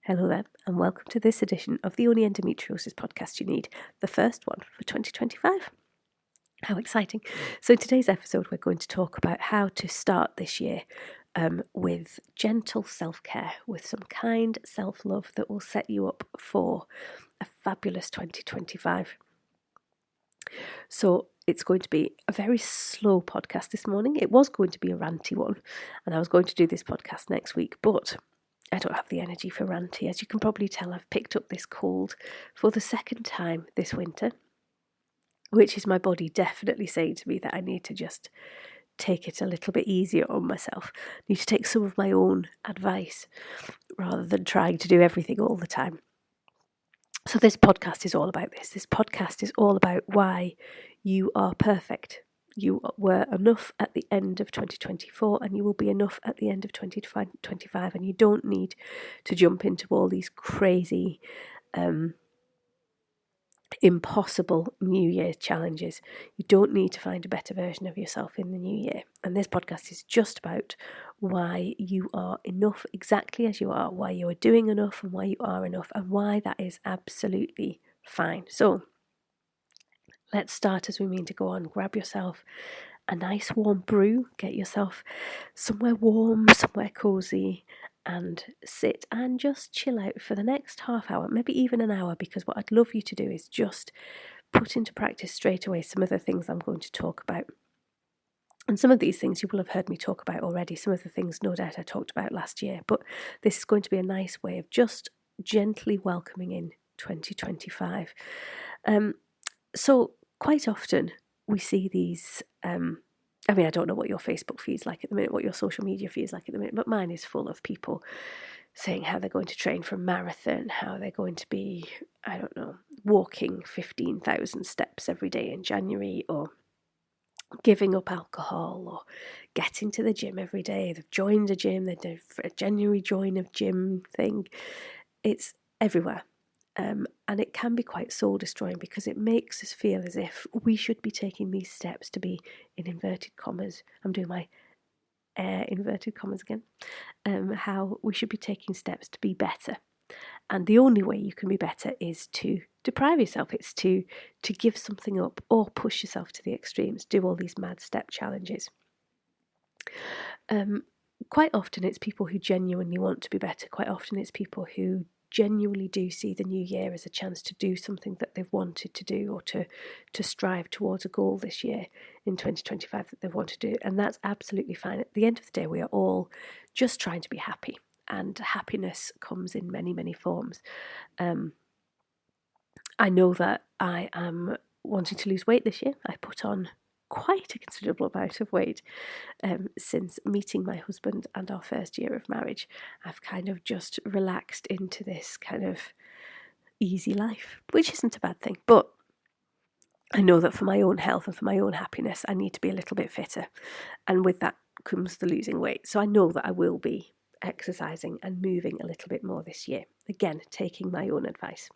Hello there, and welcome to this edition of the only endometriosis podcast you need, the first one for 2025. How exciting. So in today's episode, we're going to talk about how to start this year with gentle self-care, with some kind self-love that will set you up for a fabulous 2025. So it's going to be a very slow podcast this morning. It was going to be a ranty one, and I was going to do this podcast next week, but I don't have the energy for ranty. As you can probably tell, I've picked up this cold for the second time this winter, which is my body definitely saying to me that I need to just take it a little bit easier on myself. I need to take some of my own advice rather than trying to do everything all the time. So this podcast is all about this. This podcast is all about why you are perfect. You were enough at the end of 2024 and you will be enough at the end of 2025, and you don't need to jump into all these crazy, impossible New Year challenges. You don't need to find a better version of yourself in the new year. And this podcast is just about why you are enough exactly as you are, why you are doing enough and why you are enough, and why that is absolutely fine. So let's start as we mean to go on. Grab yourself a nice warm brew, get yourself somewhere warm, somewhere cozy, and sit and just chill out for the next half hour, maybe even an hour, because what I'd love you to do is just put into practice straight away some of the things I'm going to talk about. And some of these things you will have heard me talk about already. Some of the things, no doubt, I talked about last year, but this is going to be a nice way of just gently welcoming in 2025. So quite often we see these, I don't know what your Facebook feed's like at the minute, what your social media feed's like at the minute, but mine is full of people saying how they're going to train for a marathon, how they're going to be, walking 15,000 steps every day in January, or giving up alcohol, or getting to the gym every day. They've joined a gym, they did a January join of gym thing. It's everywhere. And it can be quite soul destroying because it makes us feel as if we should be taking these steps to be, in inverted commas, I'm doing my inverted commas again, how we should be taking steps to be better. And the only way you can be better is to deprive yourself. It's to give something up or push yourself to the extremes, do all these mad step challenges. Quite often it's people who genuinely want to be better. Quite often it's people who genuinely do see the new year as a chance to do something that they've wanted to do, or to strive towards a goal this year in 2025 that they've wanted to do. And that's absolutely fine. At the end of the day, we are all just trying to be happy. And happiness comes in many, many forms. I know that I am wanting to lose weight this year. I put on quite a considerable amount of weight since meeting my husband and our first year of marriage. I've kind of just relaxed into this kind of easy life, which isn't a bad thing. But I know that for my own health and for my own happiness, I need to be a little bit fitter. And with that comes the losing weight. So I know that I will be exercising and moving a little bit more this year. Again, taking my own advice.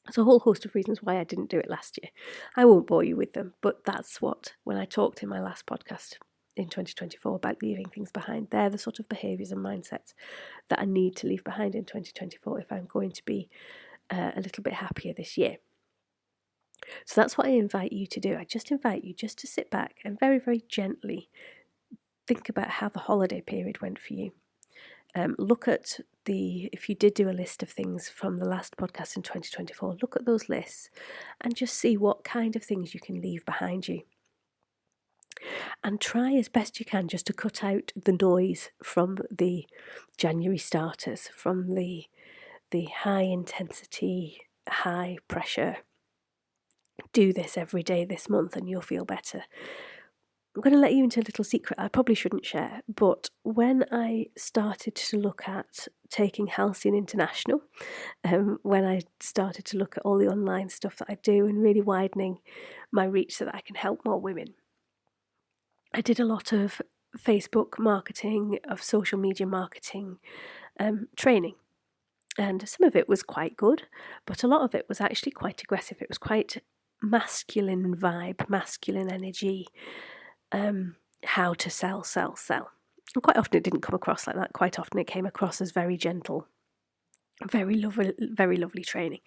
There's a whole host of reasons why I didn't do it last year. I won't bore you with them, but that's what, when I talked in my last podcast in 2024 about leaving things behind, they're the sort of behaviours and mindsets that I need to leave behind in 2024 if I'm going to be a little bit happier this year. So that's what I invite you to do. I just invite you just to sit back and very, very gently think about how the holiday period went for you. Look at if you did do a list of things from the last podcast in 2024, look at those lists and just see what kind of things you can leave behind you. And try as best you can just to cut out the noise from the January starters, from the high intensity, high pressure. Do this every day this month and you'll feel better. I'm going to let you into a little secret I probably shouldn't share, but when I started to look at taking Halcyon International, when I started to look at all the online stuff that I do and really widening my reach so that I can help more women, I did a lot of Facebook marketing, of social media marketing, training. And some of it was quite good, but a lot of it was actually quite aggressive. It was quite masculine vibe, masculine energy. How to sell. And quite often it didn't come across like that. Quite often it came across as very gentle Very lovely training.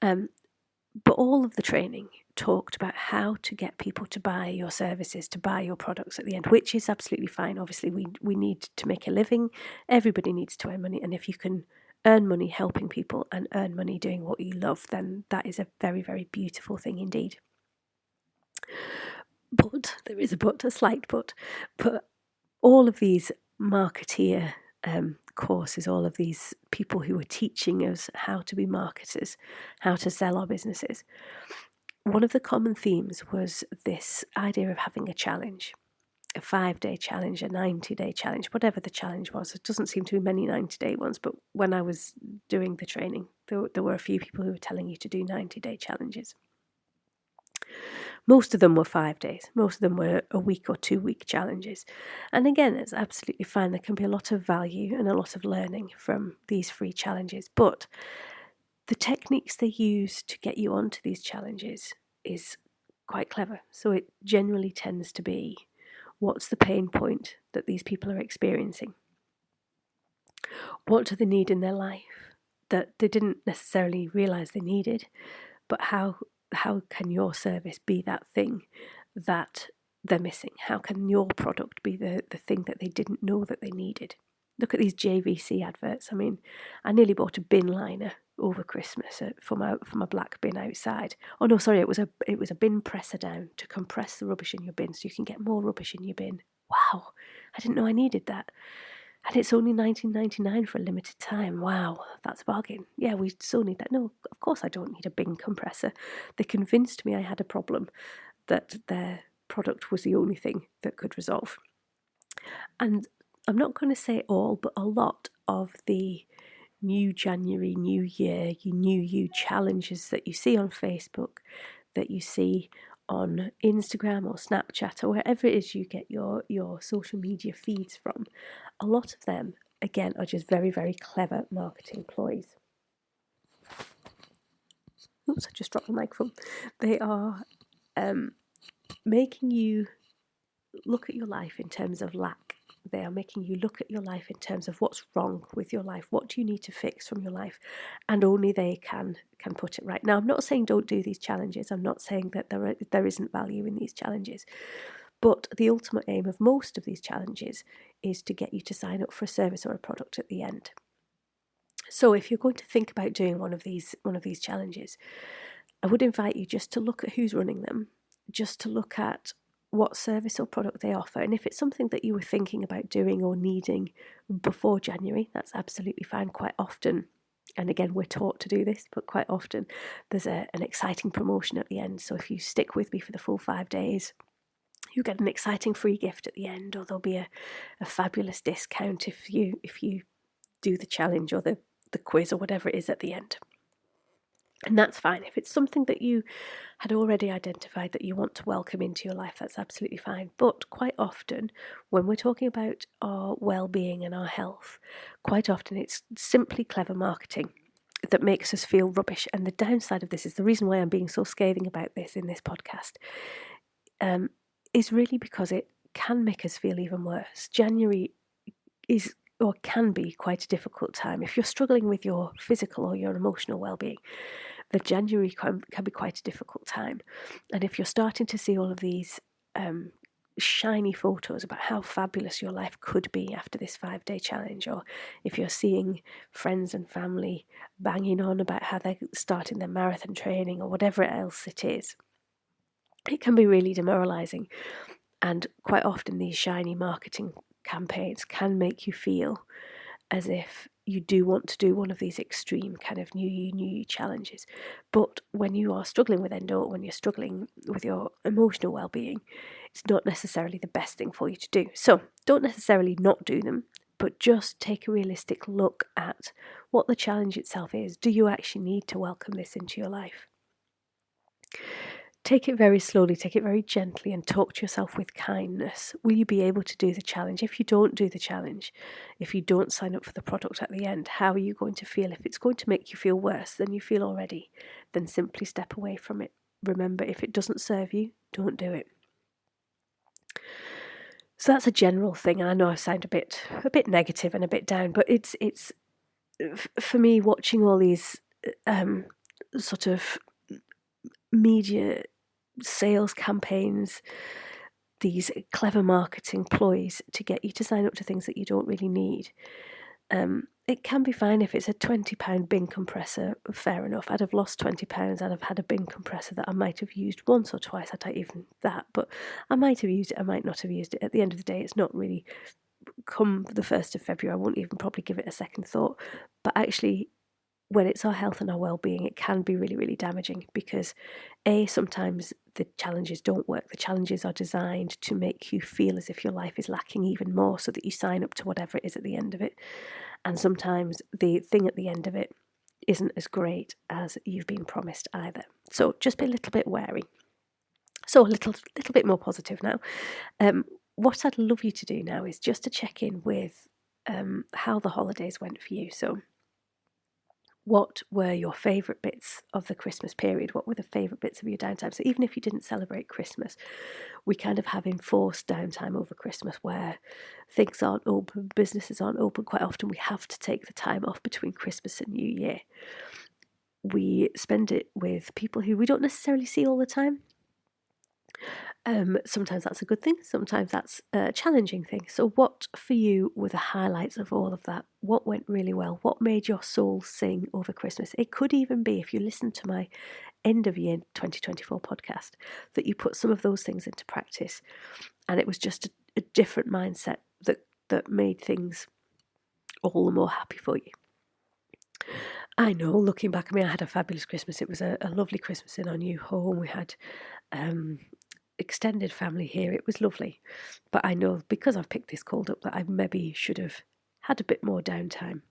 But all of the training talked about how to get people to buy your services, to buy your products at the end, which is absolutely fine. Obviously, we need to make a living. Everybody needs to earn money. And if you can earn money helping people and earn money doing what you love, then that is a very, very beautiful thing indeed. But there is a slight but all of these marketeer courses, all of these people who are teaching us how to be marketers, how to sell our businesses, one of the common themes was this idea of having a challenge, a 5-day challenge, a 90-day challenge, whatever the challenge was. It doesn't seem to be many 90-day ones, but when I was doing the training, there were a few people who were telling you to do 90-day challenges. Most of them were 5 days. Most of them were a week or 2-week challenges. And again, it's absolutely fine. There can be a lot of value and a lot of learning from these free challenges. But the techniques they use to get you onto these challenges is quite clever. So it generally tends to be, what's the pain point that these people are experiencing? What do they need in their life that they didn't necessarily realise they needed? But how can your service be that thing that they're missing? How can your product be the thing that they didn't know that they needed? Look at these JVC adverts. I mean, I nearly bought a bin liner over Christmas for my black bin outside. Oh no, sorry, it was a bin presser down to compress the rubbish in your bin so you can get more rubbish in your bin. Wow, I didn't know I needed that. And it's only $19.99 for a limited time. Wow, that's a bargain. Yeah, we still need that. No, of course I don't need a bin compressor. They convinced me I had a problem, that their product was the only thing that could resolve. And I'm not going to say all, but a lot of the new January, new year, new you challenges that you see on Facebook, that you see on Instagram or Snapchat or wherever it is you get your social media feeds from, a lot of them, again, are just very, very clever marketing ploys. Oops, I just dropped the microphone. They are making you look at your life in terms of lack. They are making you look at your life in terms of what's wrong with your life. What do you need to fix from your life? And only they can put it right. Now, I'm not saying don't do these challenges. I'm not saying that there isn't value in these challenges. But the ultimate aim of most of these challenges is to get you to sign up for a service or a product at the end. So if you're going to think about doing one of these challenges, I would invite you just to look at who's running them, just to look at what service or product they offer. And if it's something that you were thinking about doing or needing before January, that's absolutely fine. Quite often, and again, we're taught to do this, but quite often there's an exciting promotion at the end. So if you stick with me for the full 5 days, you get an exciting free gift at the end, or there'll be a fabulous discount if you do the challenge or the quiz or whatever it is at the end. And that's fine. If it's something that you had already identified that you want to welcome into your life, that's absolutely fine. But quite often, when we're talking about our well-being and our health, quite often it's simply clever marketing that makes us feel rubbish. And the downside of this is, the reason why I'm being so scathing about this in this podcast, is really because it can make us feel even worse. January is, or can be, quite a difficult time. If you're struggling with your physical or your emotional well-being, the January can be quite a difficult time. And if you're starting to see all of these shiny photos about how fabulous your life could be after this 5-day challenge, or if you're seeing friends and family banging on about how they're starting their marathon training or whatever else it is, it can be really demoralizing. And quite often these shiny marketing campaigns can make you feel as if you do want to do one of these extreme kind of new you challenges. But when you are struggling with endo, when you're struggling with your emotional well-being, it's not necessarily the best thing for you to do. So don't necessarily not do them, but just take a realistic look at what the challenge itself is. Do you actually need to welcome this into your life? Take it very slowly, take it very gently, and talk to yourself with kindness. Will you be able to do the challenge? If you don't do the challenge, if you don't sign up for the product at the end, how are you going to feel? If it's going to make you feel worse than you feel already, then simply step away from it. Remember, if it doesn't serve you, don't do it. So that's a general thing. I know I sound a bit negative and a bit down, but it's for me, watching all these sort of media sales campaigns, these clever marketing ploys to get you to sign up to things that you don't really need. It can be fine if it's a £20 bin compressor, fair enough. I'd have lost £20, I'd have had a bin compressor that I might have used once or twice, I don't even that, but I might have used it, I might not have used it. At the end of the day, it's not really, come the 1st of February, I won't even probably give it a second thought. But actually, when it's our health and our well-being, it can be really, really damaging because sometimes the challenges don't work. The challenges are designed to make you feel as if your life is lacking even more so that you sign up to whatever it is at the end of it. And sometimes the thing at the end of it isn't as great as you've been promised either. So just be a little bit wary. So a little bit more positive now. What I'd love you to do now is just to check in with how the holidays went for you. So what were your favourite bits of the Christmas period? What were the favourite bits of your downtime? So even if you didn't celebrate Christmas, we kind of have enforced downtime over Christmas where things aren't open, businesses aren't open. Quite often we have to take the time off between Christmas and New Year. We spend it with people who we don't necessarily see all the time. Sometimes that's a good thing, sometimes that's a challenging thing. So what for you were the highlights of all of that? What went really well? What made your soul sing over Christmas? It could even be, if you listen to my end of year 2024 podcast, that you put some of those things into practice and it was just a different mindset that made things all the more happy for you. I know, looking back, I mean, I had a fabulous Christmas. It was a lovely Christmas in our new home. We had extended family here. It was lovely. But I know, because I've picked this cold up, that I maybe should have had a bit more downtime.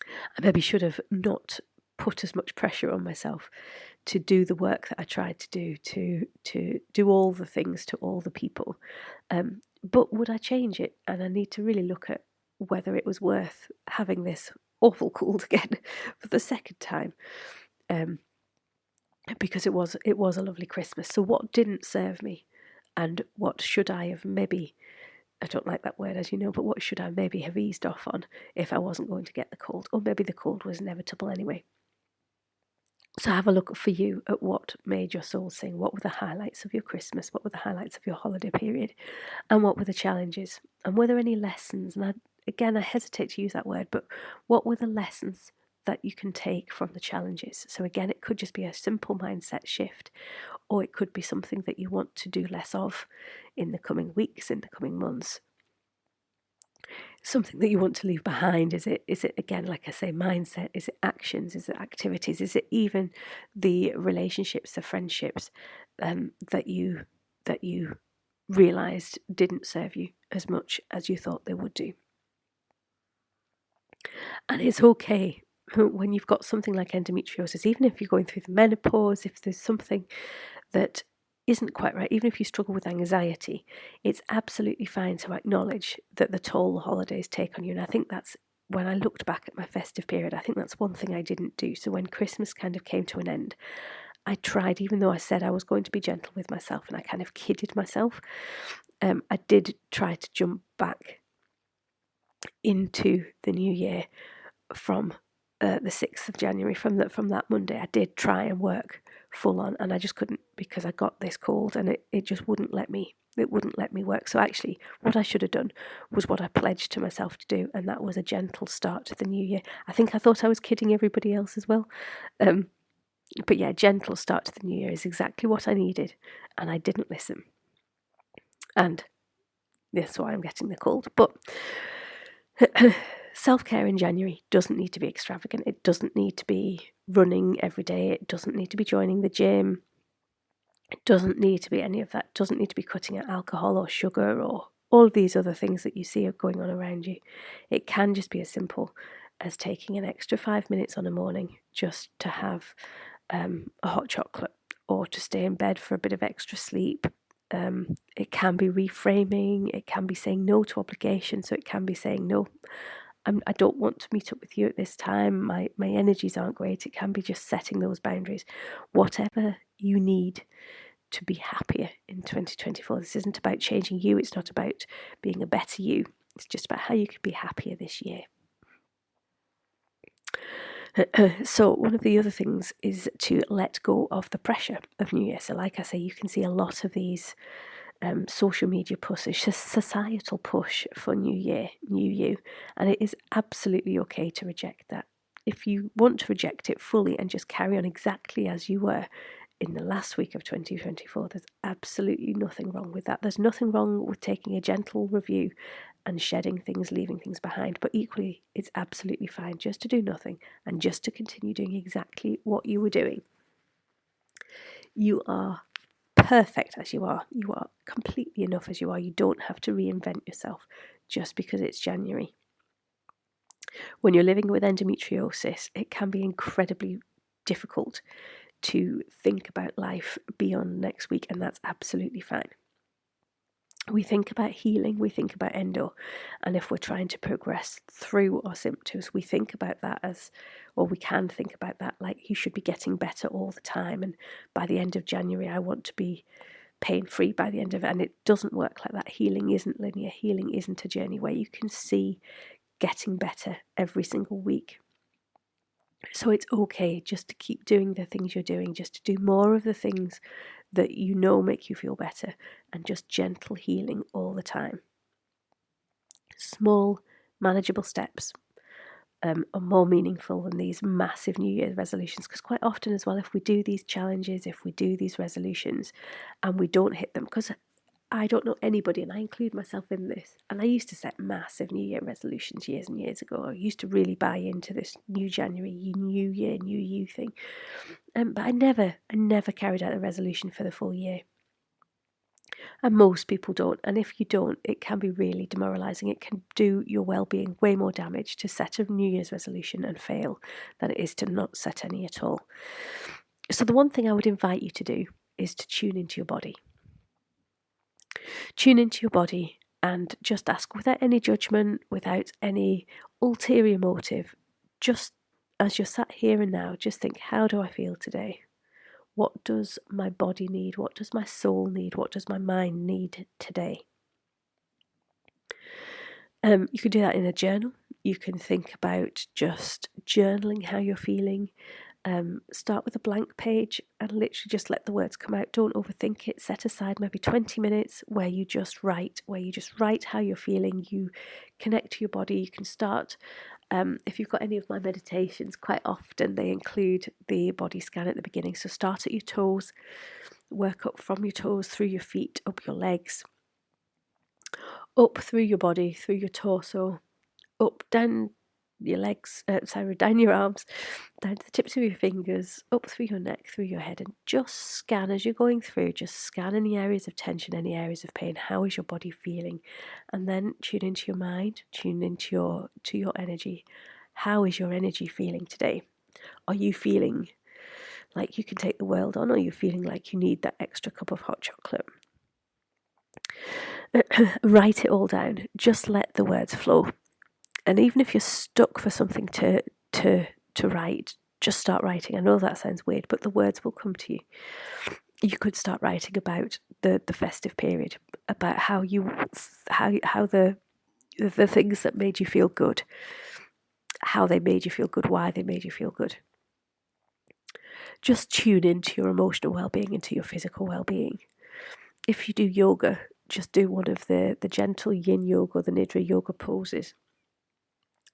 I maybe should have not put as much pressure on myself to do the work that I tried to do all the things to all the people. But would I change it? And I need to really look at whether it was worth having this awful cold again for the second time. Because it was a lovely Christmas. So what didn't serve me, and what should I have maybe, I don't like that word as you know, but what should I maybe have eased off on if I wasn't going to get the cold, or maybe the cold was inevitable anyway. So have a look for you at what made your soul sing. What were the highlights of your Christmas? What were the highlights of your holiday period? And what were the challenges? And were there any lessons? And I hesitate to use that word, but what were the lessons that you can take from the challenges? So again, it could just be a simple mindset shift, or it could be something that you want to do less of in the coming weeks, in the coming months. Something that you want to leave behind. Is it again, like I say, mindset? Is it actions? Is it activities? Is it even the relationships, the friendships that you realised didn't serve you as much as you thought they would do? And it's okay when you've got something like endometriosis, even if you're going through the menopause, if there's something that isn't quite right, even if you struggle with anxiety, it's absolutely fine to acknowledge that the toll the holidays take on you. And I think that's, when I looked back at my festive period, I think that's one thing I didn't do. So when Christmas kind of came to an end, I tried, even though I said I was going to be gentle with myself and I kind of kidded myself, I did try to jump back into the new year from the 6th of January, from that Monday. I did try and work full on, and I just couldn't, because I got this cold and it just wouldn't let me work. So actually what I should have done was what I pledged to myself to do, and that was a gentle start to the new year. I think I thought I was kidding everybody else as well, but yeah, gentle start to the new year is exactly what I needed, and I didn't listen, and that's why I'm getting the cold. But self-care in January doesn't need to be extravagant. It doesn't need to be running every day. It doesn't need to be joining the gym. It doesn't need to be any of that. It doesn't need to be cutting out alcohol or sugar or all of these other things that you see are going on around you. It can just be as simple as taking an extra 5 minutes on a morning just to have a hot chocolate, or to stay in bed for a bit of extra sleep. It can be reframing. It can be saying no to obligation. So it can be saying, no, I don't want to meet up with you at this time. My energies aren't great. It can be just setting those boundaries. Whatever you need to be happier in 2024. This isn't about changing you. It's not about being a better you. It's just about how you could be happier this year. So one of the other things is to let go of the pressure of New Year. So like I say, you can see a lot of these social media pushes, societal push for New Year, New You, and it is absolutely okay to reject that. If you want to reject it fully and just carry on exactly as you were in the last week of 2024, there's absolutely nothing wrong with that. There's nothing wrong with taking a gentle review and shedding things, leaving things behind, but equally it's absolutely fine just to do nothing and just to continue doing exactly what you were doing. You are perfect as you are. You are completely enough as you are. You don't have to reinvent yourself just because it's January. When you're living with endometriosis, it can be incredibly difficult to think about life beyond next week, and that's absolutely fine. We think about healing, we think about endo, and if we're trying to progress through our symptoms, we think about that as, or we can think about that like you should be getting better all the time, and by the end of January I want to be pain-free by the end of it. And it doesn't work like that. Healing isn't linear. Healing isn't a journey where you can see getting better every single week. So it's okay just to keep doing the things you're doing, just to do more of the things that you know make you feel better, and just gentle healing all the time. Small, manageable steps are more meaningful than these massive New Year's resolutions, because quite often as well, if we do these challenges, if we do these resolutions and we don't hit them, because I don't know anybody, and I include myself in this, and I used to set massive New Year resolutions years and years ago. I used to really buy into this new January, new year, new you thing, but I never carried out a resolution for the full year. And most people don't, and if you don't, it can be really demoralising. It can do your well-being way more damage to set a New Year's resolution and fail than it is to not set any at all. So the one thing I would invite you to do is to tune into your body. Tune into your body and just ask, without any judgment, without any ulterior motive, just as you're sat here and now, just think, how do I feel today? What does my body need? What does my soul need? What does my mind need today? You can do that in a journal. You can think about just journaling how you're feeling. Start with a blank page and literally just let the words come out. Don't overthink it. Set aside maybe 20 minutes where you just write how you're feeling. You connect to your body. You can start, if you've got any of my meditations, quite often they include the body scan at the beginning. So start at your toes, work up from your toes, through your feet, up your legs, up through your body, through your torso, up, down your legs, down your arms, down to the tips of your fingers, up through your neck, through your head, and just scan as you're going through. Just scan any areas of tension, any areas of pain. How is your body feeling? And then tune into your mind, tune into your energy. How is your energy feeling today? Are you feeling like you can take the world on, or are you feeling like you need that extra cup of hot chocolate? Write it all down. Just let the words flow. And even if you're stuck for something to write, just start writing. I know that sounds weird, but the words will come to you. You could start writing about the festive period, about how the things that made you feel good, how they made you feel good, why they made you feel good. Just tune into your emotional well-being, into your physical well-being. If you do yoga, just do one of the gentle yin yoga, the nidra yoga poses.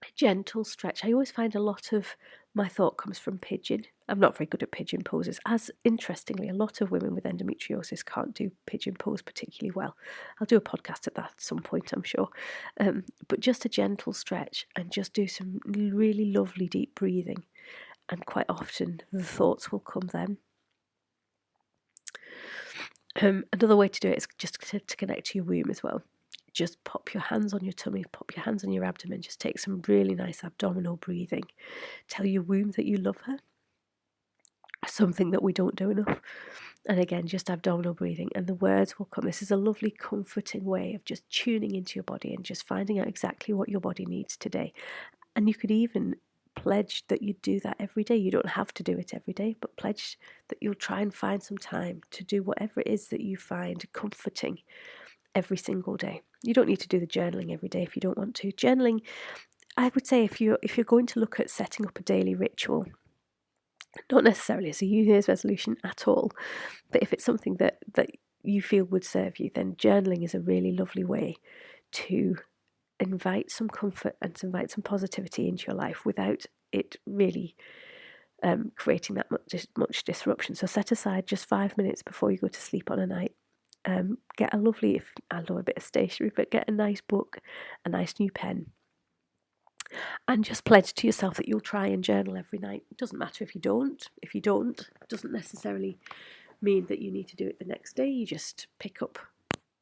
A gentle stretch. I always find a lot of my thought comes from pigeon. I'm not very good at pigeon poses, as interestingly a lot of women with endometriosis can't do pigeon pose particularly well. I'll do a podcast at that at some point, I'm sure. But just a gentle stretch and just do some really lovely deep breathing, and quite often the thoughts will come then. Another way to do it is just to connect to your womb as well. Just pop your hands on your tummy, pop your hands on your abdomen, just take some really nice abdominal breathing. Tell your womb that you love her, something that we don't do enough. And again, just abdominal breathing, and the words will come. This is a lovely, comforting way of just tuning into your body and just finding out exactly what your body needs today. And you could even pledge that you do that every day. You don't have to do it every day, but pledge that you'll try and find some time to do whatever it is that you find comforting every single day. You don't need to do the journaling every day if you don't want to. Journaling, I would say if you're going to look at setting up a daily ritual, not necessarily as a New Year's resolution at all, but if it's something that you feel would serve you, then journaling is a really lovely way to invite some comfort and to invite some positivity into your life without it really creating that much disruption. So set aside just 5 minutes before you go to sleep on a night. Get a lovely, if I know a bit of stationery, but get a nice book, a nice new pen, and just pledge to yourself that you'll try and journal every night. It doesn't matter if you don't. If you don't, it doesn't necessarily mean that you need to do it the next day. You just pick up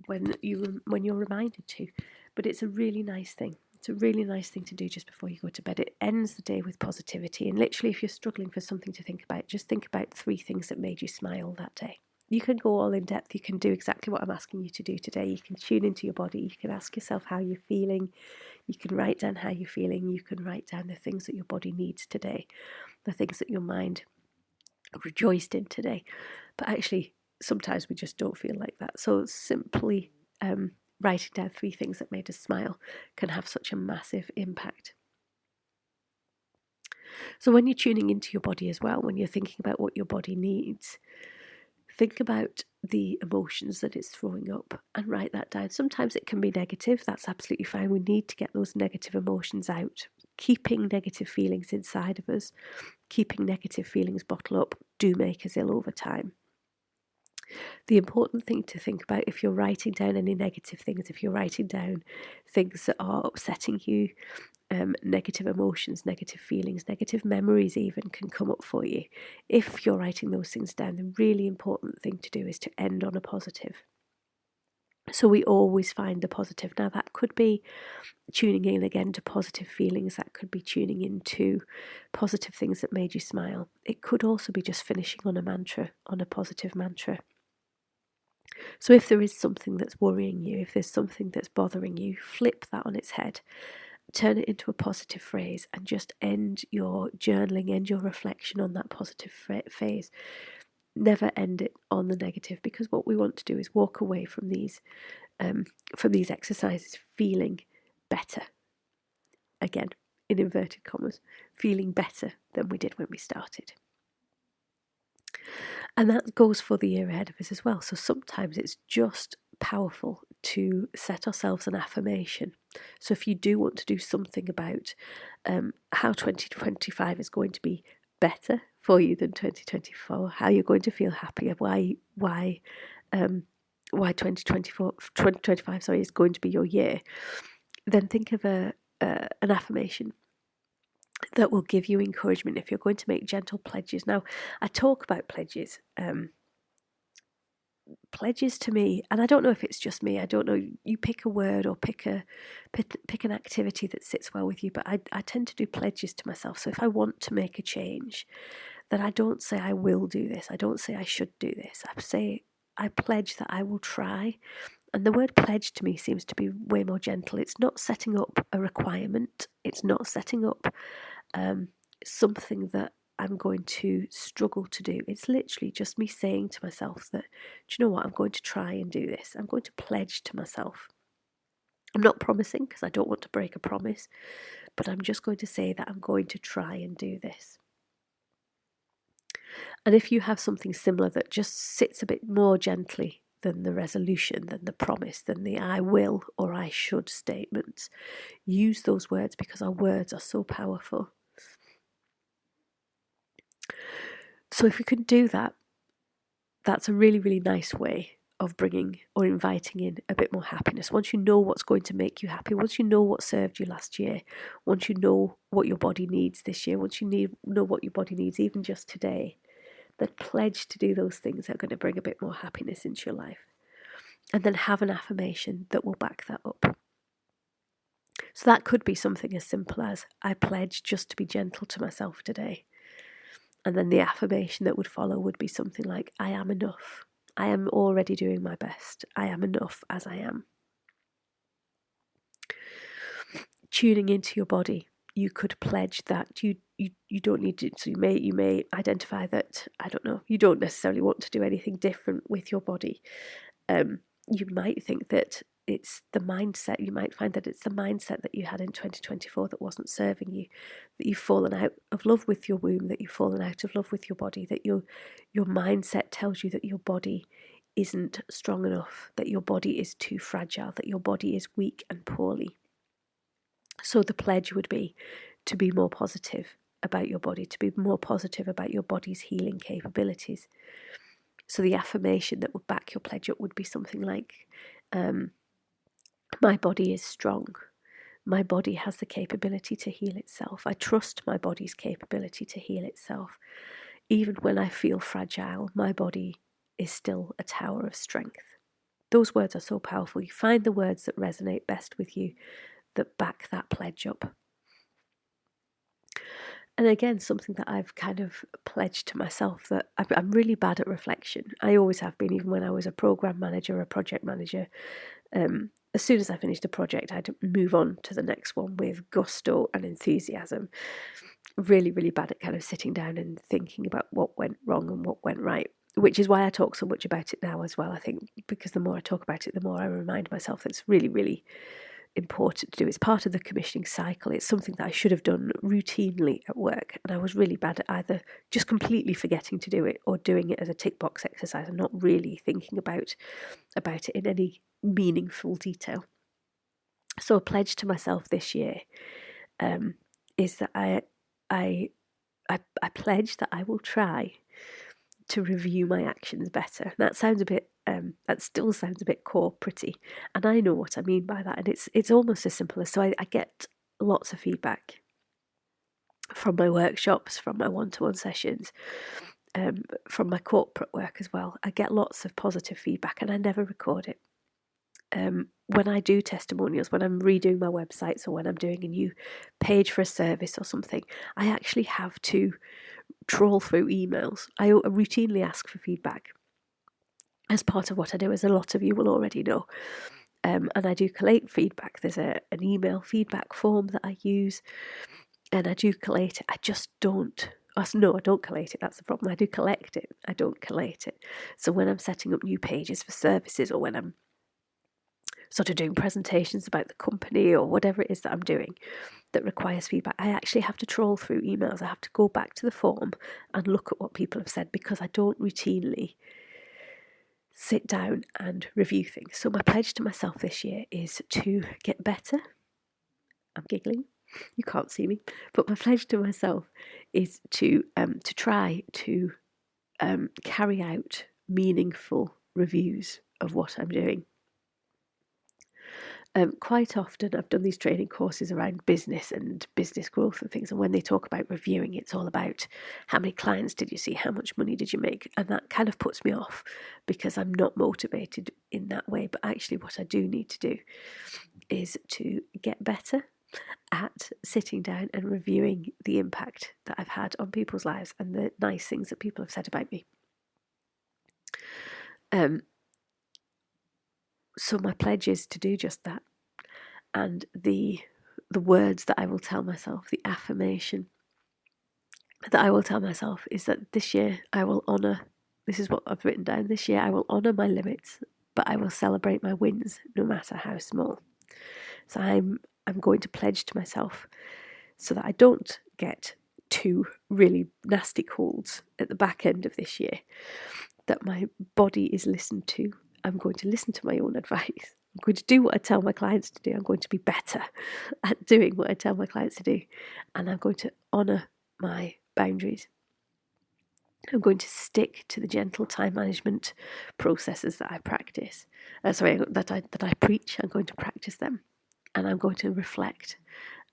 when you're reminded to. But it's a really nice thing. It's a really nice thing to do just before you go to bed. It ends the day with positivity. And literally, if you're struggling for something to think about, just think about 3 things that made you smile that day. You can go all in depth. You can do exactly what I'm asking you to do today. You can tune into your body. You can ask yourself how you're feeling. You can write down how you're feeling. You can write down the things that your body needs today, the things that your mind rejoiced in today. But actually, sometimes we just don't feel like that. So simply writing down 3 things that made us smile can have such a massive impact. So when you're tuning into your body as well, when you're thinking about what your body needs, think about the emotions that it's throwing up and write that down. Sometimes it can be negative. That's absolutely fine. We need to get those negative emotions out. Keeping negative feelings inside of us, keeping negative feelings bottled up, do make us ill over time. The important thing to think about, if you're writing down any negative things, if you're writing down things that are upsetting you, negative emotions, negative feelings, negative memories even can come up for you. If you're writing those things down, the really important thing to do is to end on a positive. So we always find the positive. Now that could be tuning in again to positive feelings. That could be tuning into positive things that made you smile. It could also be just finishing on a mantra, on a positive mantra. So if there is something that's worrying you, if there's something that's bothering you, flip that on its head. Turn it into a positive phrase and just end your journaling, end your reflection on that positive phase. Never end it on the negative, because what we want to do is walk away from these exercises feeling better. Again, in inverted commas, feeling better than we did when we started. And that goes for the year ahead of us as well. So sometimes it's just powerful to set ourselves an affirmation. So if you do want to do something about how 2025 is going to be better for you than 2024, how you're going to feel happier, why 2025 is going to be your year, then think of an affirmation that will give you encouragement if you're going to make gentle pledges. Now, I talk about pledges. Pledges to me, and I don't know if it's just me, I don't know, you pick a word or pick an activity that sits well with you, but I tend to do pledges to myself. So if I want to make a change, then I don't say I will do this, I don't say I should do this, I say I pledge that I will try. And the word pledge to me seems to be way more gentle. It's not setting up a requirement, it's not setting up something that I'm going to struggle to do. It's literally just me saying to myself that, do you know what, I'm going to try and do this. I'm going to pledge to myself. I'm not promising, because I don't want to break a promise, but I'm just going to say that I'm going to try and do this. And if you have something similar that just sits a bit more gently than the resolution, than the promise, than the I will or I should statements, use those words, because our words are so powerful. So if you can do that, that's a really, really nice way of bringing or inviting in a bit more happiness. Once you know what's going to make you happy, once you know what served you last year, once you know what your body needs this year, once you know what your body needs even just today, then pledge to do those things that are going to bring a bit more happiness into your life. And then have an affirmation that will back that up. So that could be something as simple as, I pledge just to be gentle to myself today. And then the affirmation that would follow would be something like, I am enough. I am already doing my best. I am enough as I am. Tuning into your body, you could pledge that you don't need to. So you may identify that, I don't know, you don't necessarily want to do anything different with your body. You might think that it's the mindset. You might find that it's the mindset that you had in 2024 that wasn't serving you, that you've fallen out of love with your womb, that you've fallen out of love with your body, that your mindset tells you that your body isn't strong enough, that your body is too fragile, that your body is weak and poorly. So the pledge would be to be more positive about your body, to be more positive about your body's healing capabilities. So the affirmation that would back your pledge up would be something like, my body is strong. My body has the capability to heal itself. I trust my body's capability to heal itself. Even when I feel fragile, my body is still a tower of strength. Those words are so powerful. You find the words that resonate best with you, that back that pledge up. And again, something that I've kind of pledged to myself, that I'm really bad at reflection. I always have been, even when I was a program manager, a project manager. As soon as I finished a project, I'd move on to the next one with gusto and enthusiasm. Really, really bad at kind of sitting down and thinking about what went wrong and what went right, which is why I talk so much about it now as well. I think because the more I talk about it, the more I remind myself that it's really, really important to do. It's part of the commissioning cycle. It's something that I should have done routinely at work, and I was really bad at either just completely forgetting to do it or doing it as a tick box exercise and not really thinking about it in any meaningful detail. So a pledge to myself this year is that I pledge that I will try to review my actions better. That sounds a bit that still sounds a bit corporate-y, and I know what I mean by that. And it's almost as simple as, so I get lots of feedback from my workshops, from my one-to-one sessions, from my corporate work as well. I get lots of positive feedback, and I never record it. When I do testimonials, when I'm redoing my websites, or when I'm doing a new page for a service or something, I actually have to trawl through emails. I routinely ask for feedback as part of what I do, as a lot of you will already know. And I do collate feedback. There's an email feedback form that I use, and I do collate it. I just don't. No, I don't collate it. That's the problem. I do collect it. I don't collate it. So when I'm setting up new pages for services, or when I'm sort of doing presentations about the company, or whatever it is that I'm doing that requires feedback, I actually have to trawl through emails. I have to go back to the form and look at what people have said, because I don't routinely sit down and review things. So my pledge to myself this year is to get better. I'm giggling. You can't see me, but my pledge to myself is to try to carry out meaningful reviews of what I'm doing. Quite often I've done these training courses around business and business growth and things, and when they talk about reviewing, it's all about how many clients did you see, how much money did you make, and that kind of puts me off, because I'm not motivated in that way. But actually what I do need to do is to get better at sitting down and reviewing the impact that I've had on people's lives and the nice things that people have said about me. So my pledge is to do just that. And the words that I will tell myself, the affirmation that I will tell myself, is that this year I will honour, this is what I've written down, this year I will honour my limits, but I will celebrate my wins, no matter how small. So I'm going to pledge to myself, so that I don't get two really nasty colds at the back end of this year, that my body is listened to. I'm going to listen to my own advice. I'm going to do what I tell my clients to do. I'm going to be better at doing what I tell my clients to do. And I'm going to honour my boundaries. I'm going to stick to the gentle time management processes that I practice. That I preach. I'm going to practice them. And I'm going to reflect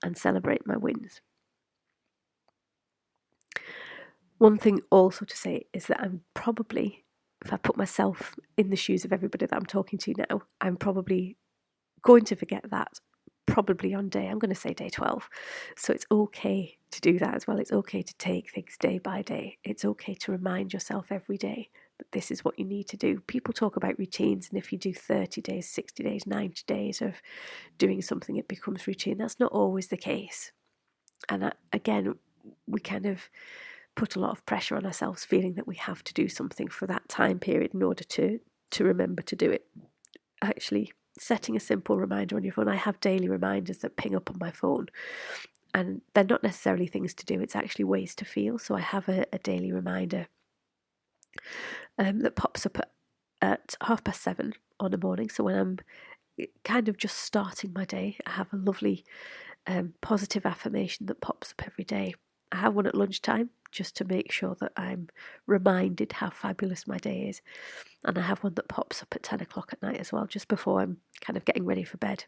and celebrate my wins. One thing also to say is that I'm probably, if I put myself in the shoes of everybody that I'm talking to now, I'm probably going to forget that, probably on I'm going to say day 12. So it's okay to do that as well. It's okay to take things day by day. It's okay to remind yourself every day that this is what you need to do. People talk about routines, and if you do 30 days, 60 days, 90 days of doing something, it becomes routine. That's not always the case. And again, we kind of put a lot of pressure on ourselves, feeling that we have to do something for that time period in order to remember to do it. Actually, setting a simple reminder on your phone. I have daily reminders that ping up on my phone, and they're not necessarily things to do, it's actually ways to feel. So I have a daily reminder that pops up at 7:30 on a morning. So when I'm kind of just starting my day, I have a lovely positive affirmation that pops up every day. I have one at lunchtime just to make sure that I'm reminded how fabulous my day is. And I have one that pops up at 10 o'clock at night as well, just before I'm kind of getting ready for bed,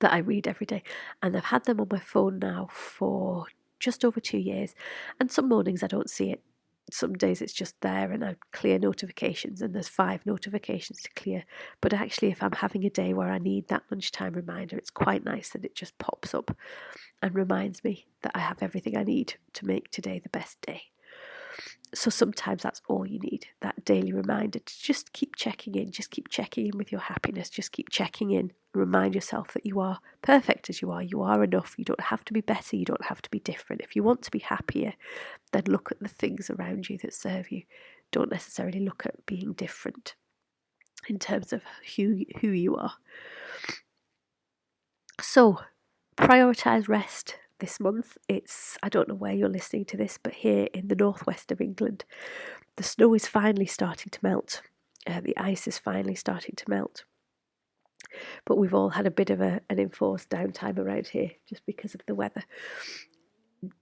that I read every day. And I've had them on my phone now for just over 2 years. And some mornings I don't see it. Some days it's just there and I clear notifications, and there's 5 notifications to clear. But actually, if I'm having a day where I need that lunchtime reminder, it's quite nice that it just pops up and reminds me that I have everything I need to make today the best day. So sometimes that's all you need, that daily reminder to just keep checking in, with your happiness, just keep checking in. Remind yourself that you are perfect as you are enough, you don't have to be better, you don't have to be different. If you want to be happier, then look at the things around you that serve you. Don't necessarily look at being different in terms of who you are. So, prioritise rest this month. I don't know where you're listening to this, but here in the northwest of England, the snow is finally starting to melt. The ice is finally starting to melt. But we've all had a bit of an enforced downtime around here just because of the weather.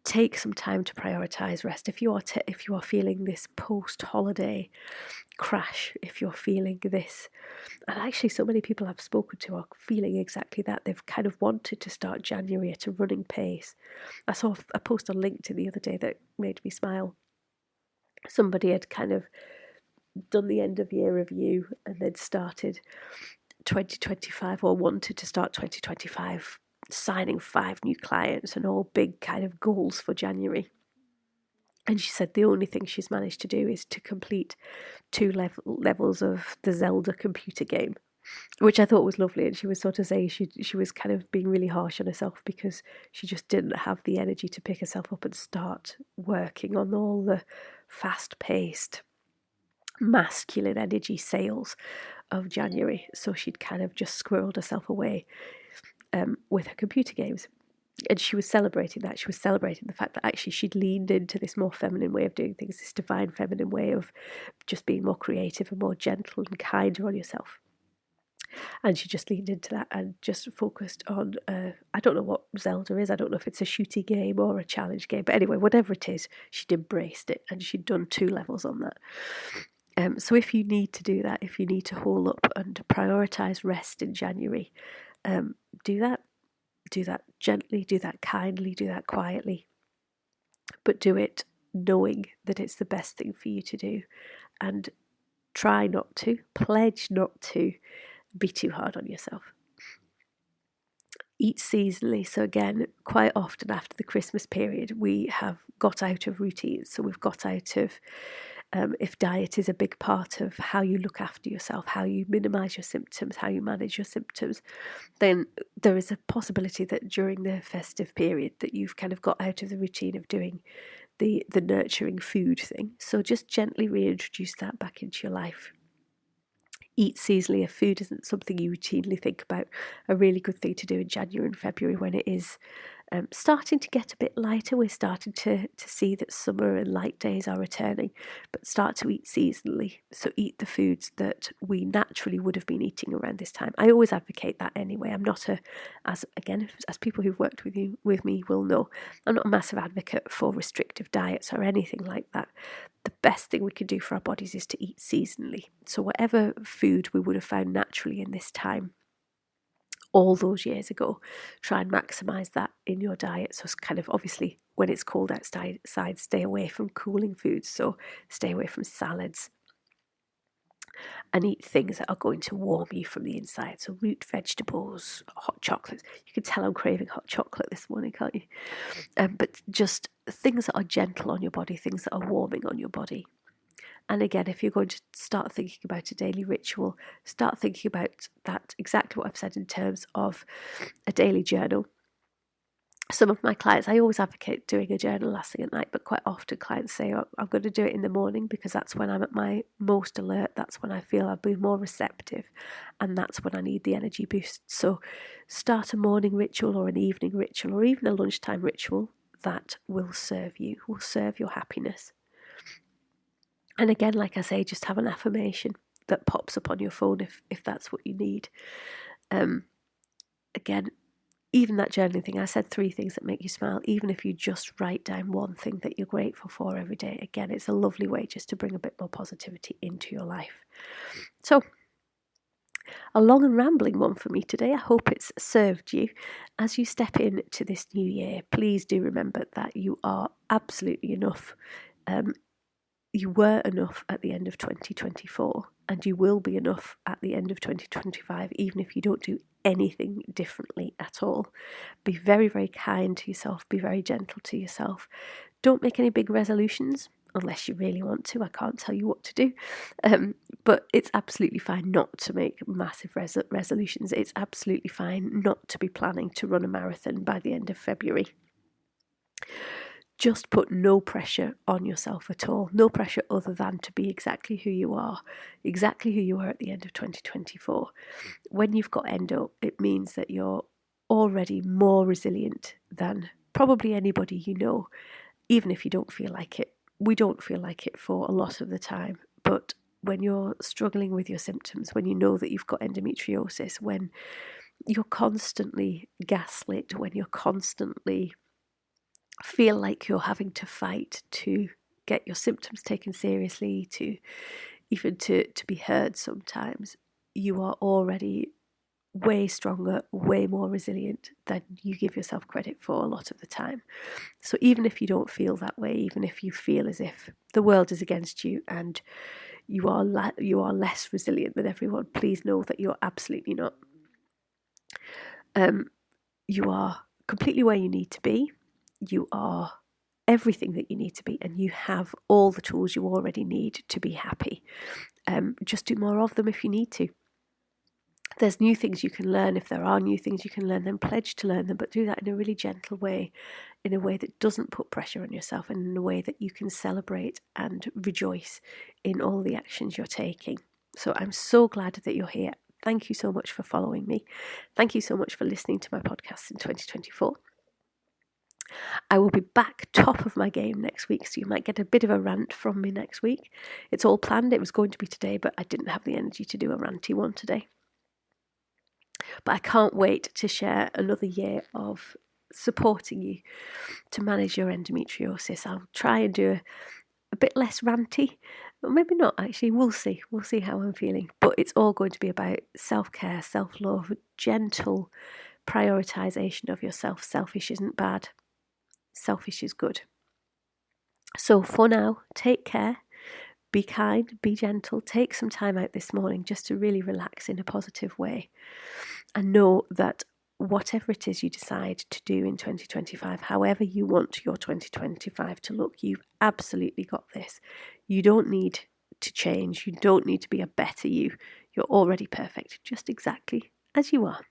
Take some time to prioritise rest. If you are feeling this post-holiday crash, if you're feeling this, and actually so many people I've spoken to are feeling exactly that. They've kind of wanted to start January at a running pace. I saw a post on LinkedIn the other day that made me smile. Somebody had kind of done the end of year review and then started 2025, or wanted to start 2025, signing 5 new clients and all big kind of goals for January. And she said the only thing she's managed to do is to complete 2 levels of the Zelda computer game, which I thought was lovely. And she was sort of saying she was kind of being really harsh on herself because she just didn't have the energy to pick herself up and start working on all the fast-paced, masculine energy sales of January. So she'd kind of just squirreled herself away with her computer games. And she was celebrating that. She was celebrating the fact that actually she'd leaned into this more feminine way of doing things, this divine feminine way of just being more creative and more gentle and kinder on yourself. And she just leaned into that and just focused on, I don't know what Zelda is. I don't know if it's a shooty game or a challenge game. But anyway, whatever it is, she'd embraced it and she'd done 2 levels on that. So if you need to do that, if you need to haul up and prioritise rest in January, do that. Do that gently, do that kindly, do that quietly. But do it knowing that it's the best thing for you to do. And try not to, pledge not to be too hard on yourself. Eat seasonally. So again, quite often after the Christmas period, we have got out of routines. So we've got out of, if diet is a big part of how you look after yourself, how you minimise your symptoms, how you manage your symptoms, then there is a possibility that during the festive period that you've kind of got out of the routine of doing the nurturing food thing. So just gently reintroduce that back into your life. Eat seasonally if food isn't something you routinely think about. A really good thing to do in January and February when it is starting to get a bit lighter. We're starting to see that summer and light days are returning, but start to eat seasonally. So eat the foods that we naturally would have been eating around this time. I always advocate that anyway. I'm not as people who've worked with me will know, I'm not a massive advocate for restrictive diets or anything like that. The best thing we can do for our bodies is to eat seasonally. So whatever food we would have found naturally in this time, all those years ago, try and maximise that in your diet. So it's kind of, obviously when it's cold outside, stay away from cooling foods. So stay away from salads and eat things that are going to warm you from the inside. So root vegetables, hot chocolates. You can tell I'm craving hot chocolate this morning, can't you? But just things that are gentle on your body, things that are warming on your body. And again, if you're going to start thinking about a daily ritual, start thinking about that, exactly what I've said in terms of a daily journal. some of my clients, I always advocate doing a journal last thing at night, but quite often clients say, oh, I'm going to do it in the morning because that's when I'm at my most alert, that's when I feel I'll be more receptive, and that's when I need the energy boost. So start a morning ritual or an evening ritual or even a lunchtime ritual that will serve you, will serve your happiness. And again, like I say, just have an affirmation that pops up on your phone if that's what you need. Again, even that journaling thing, I said 3 things that make you smile. Even if you just write down one thing that you're grateful for every day, again, it's a lovely way just to bring a bit more positivity into your life. So, a long and rambling one for me today. I hope it's served you. As you step into this new year, please do remember that you are absolutely enough. You were enough at the end of 2024, and you will be enough at the end of 2025, even if you don't do anything differently at all. Be very, very kind to yourself. Be very gentle to yourself. Don't make any big resolutions unless you really want to. I can't tell you what to do. But it's absolutely fine not to make massive resolutions. It's absolutely fine not to be planning to run a marathon by the end of February. Just put no pressure on yourself at all. No pressure other than to be exactly who you are at the end of 2024. When you've got endo, it means that you're already more resilient than probably anybody you know, even if you don't feel like it. We don't feel like it for a lot of the time, but when you're struggling with your symptoms, when you know that you've got endometriosis, when you're constantly gaslit, when you're constantly feel like you're having to fight to get your symptoms taken seriously, to even to be heard sometimes, you are already way stronger, way more resilient than you give yourself credit for a lot of the time. So even if you don't feel that way, even if you feel as if the world is against you and you are less resilient than everyone, please know that you're absolutely not. You are completely where you need to be. You are everything that you need to be, and you have all the tools you already need to be happy. Just do more of them if you need to. There's new things you can learn. If there are new things you can learn, then pledge to learn them, but do that in a really gentle way, in a way that doesn't put pressure on yourself, and in a way that you can celebrate and rejoice in all the actions you're taking. So I'm so glad that you're here. Thank you so much for following me. Thank you so much for listening to my podcast in 2024. I will be back top of my game next week, so you might get a bit of a rant from me next week. It's all planned. It was going to be today, but I didn't have the energy to do a ranty one today. But I can't wait to share another year of supporting you to manage your endometriosis. I'll try and do a bit less ranty, or maybe not actually. We'll see how I'm feeling, but it's all going to be about self-care, self-love, gentle prioritization of yourself. Selfish isn't bad, selfish is good. So for now, take care, be kind, be gentle, take some time out this morning just to really relax in a positive way, and know that whatever it is you decide to do in 2025, however you want your 2025 to look, you've absolutely got this. You don't need to change. You don't need to be a better you. You're already perfect, just exactly as you are.